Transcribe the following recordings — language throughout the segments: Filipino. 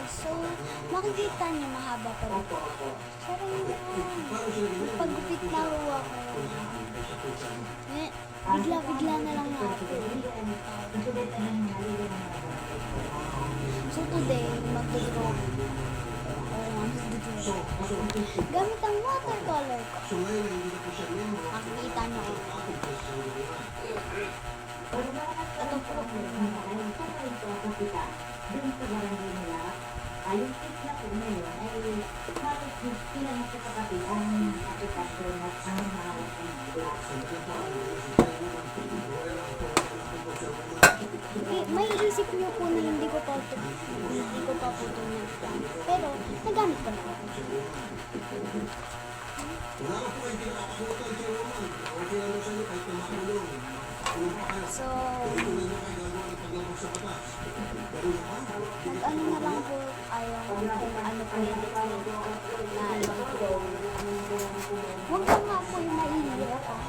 So, makikita niyo mahaba pa rin. Sorry yun. Pagupit na ho ako. Bigla-bigla na lang ako. So today, mag-draw. Gamit ang watercolor ko. Makikita niyo ko. Ito po. Yung tip na po ngayon ay bakit sila magkakapatid ang aplikasyon at ang mahawak ng May isip niyo po na hindi ko pa po ito nag-plan. Pero, nagamit ko na. So, ano na lang po ayaw kung ano po yung na ibang po. Huwag lang nga po yung mahihirap ah.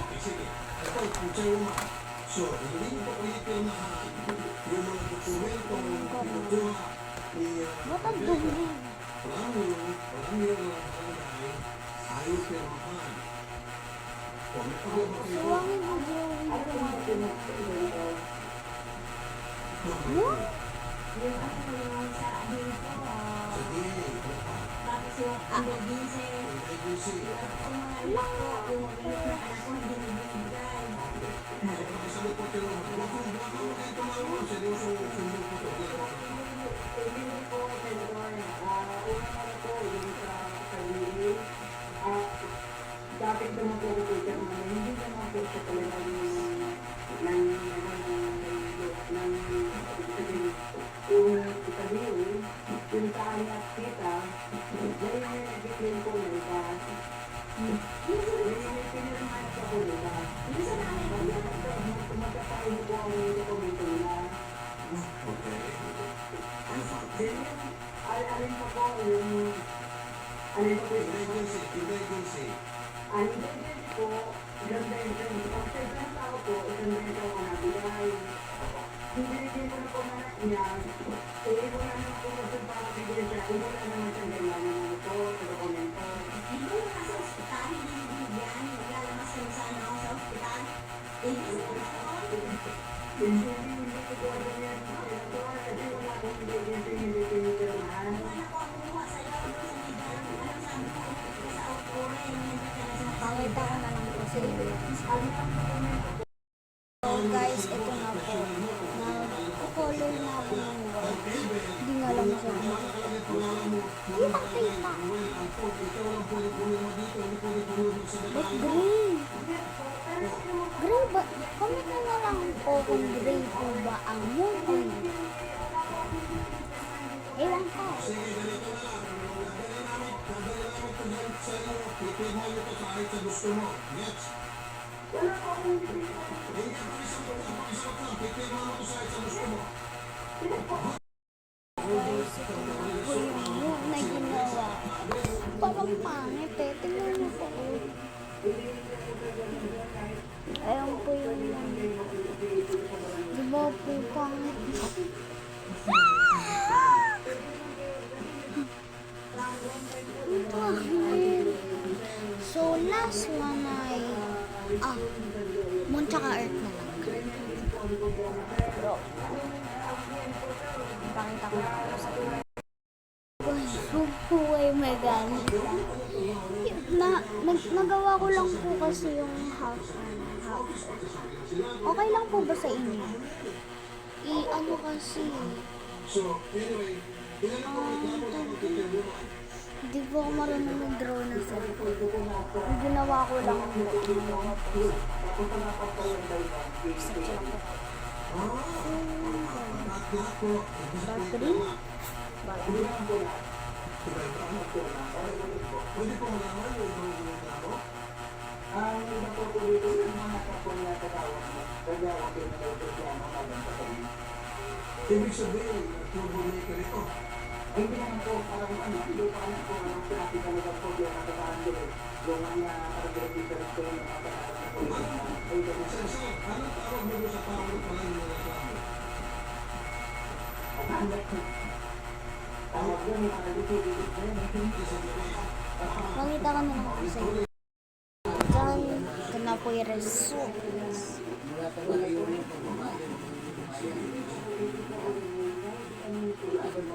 Ba't ang dumi? Suwangin mo drawing ko nga. Dapat naman po ko hindi naman po siya pala yung tali at kita, dahil may nag-claim po na ita. May pinirmahan sa po nila. Hindi sa namin po yan. Magkapain po ang dokumento nila. Alin pa po yung... Alin pa po yung... Alin po, ganda yung... Kapag sa tao po, isang ganito ang nabigay. Hindi ko na po na niya. Hindi ko na po para bigyan siya. Hindi ko na naman siya ganyan naman ito sa dokumento. Hindi mo na sa ospital, hindi mo binigyan. Maglalamas ka sa ano sa ospital. Hindi mo na Hindi ko po alam yan. Kasi wala akong hindi pinipirmahan. wala ko ang kumuha sa'yo. Doon sa media lang. Alam sabi ko, umutot ka sa outdoor. Hindi ka na sinasabi. Pakita ko na lang po sa inyo. So guys, ito na po. Nag-color na ako ng white. Hindi nga lang siya kita-kita. Ba't gray? Gray ba? Comment na lang po kung gray po ba ang moon o hindi. Ewan ko. Guys, ito na po yung moon na ginawa. Parang pangit eh. Tingnan mo po. Ayan po yung diba po pangit. So last one ay moon tsaka earth na lang. Bro, pakita ko na po sa inyo. Huwag po kayo magalit. Nagawa ko lang po kasi yung half. Okay lang po ba sa inyo? Ano kasi hindi po ako marunong mag-draw ng cellphone. Yung ginawa ko lang po search lang po. Battery. Ang iba po dito yung mga kapon na katawag mo. Kaya ako pinag-reklamo naman sa kanya. Ibig sabihin, turbo-maker ito. Ay, hindi naman po, parang hindi pa naman po anong sinabi talaga po yung nakatahan doon. Yung mga parang-repeater ko yung mga katawag na po yung ay, ganun. Sir, anong tawag mo sa tawag pala yung reklamo? Ang tawag doon, yung paralitigit na yun. Makita ko na lang po sa inyo. Diyan, ito na po yung result.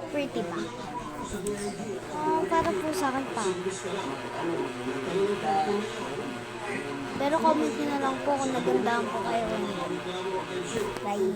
Pretty ba? Para po sa akin pa. Pero comment nyo na lang po kung nagandahan po kayo. Bye!